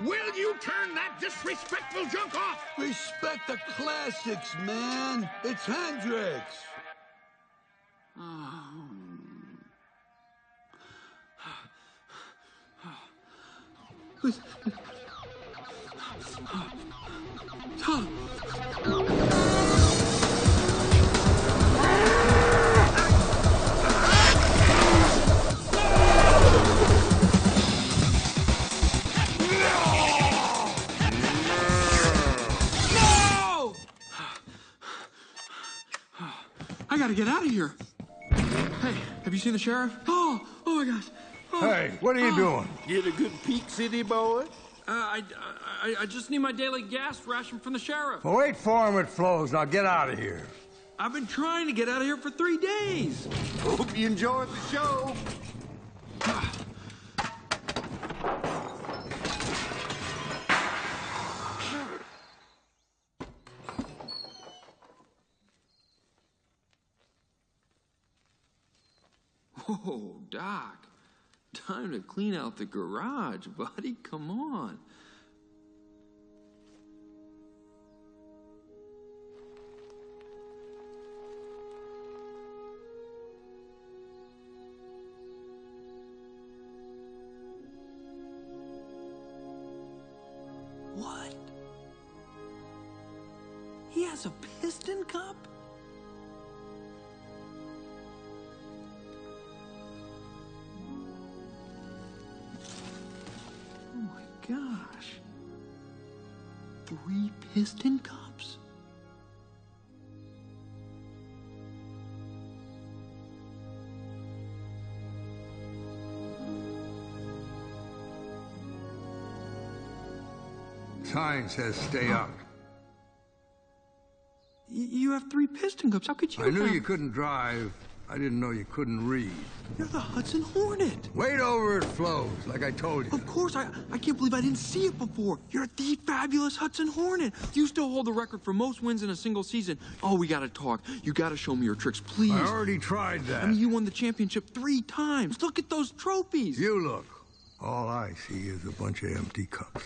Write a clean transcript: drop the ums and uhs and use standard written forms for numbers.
Will you turn that disrespectful junk off? Respect the classics, man. It's Hendrix. I gotta get out of here. Hey, have you seen the sheriff? Oh my gosh. Oh. Hey, what are you doing? Get a good peek, city boy? I just need my daily gas ration from the sheriff. Well, wait for him at Flo's. Now get out of here. I've been trying to get out of here for 3 days. Hope you enjoyed the show. Whoa, Doc. Time to clean out the garage, buddy. Come on. What? He has a piston cup? Oh my gosh. 3 piston cups? Sign says stay out. You have 3 piston cups. How could you I knew have... you couldn't drive. I didn't know you couldn't read. You're the Hudson Hornet. Wait over at Flo's, like I told you. Of course, I can't believe I didn't see it before. You're the fabulous Hudson Hornet. You still hold the record for most wins in a single season. Oh, we gotta talk. You gotta show me your tricks, please. I already tried that. I mean, you won the championship 3 times. Look at those trophies. You look. All I see is a bunch of empty cups.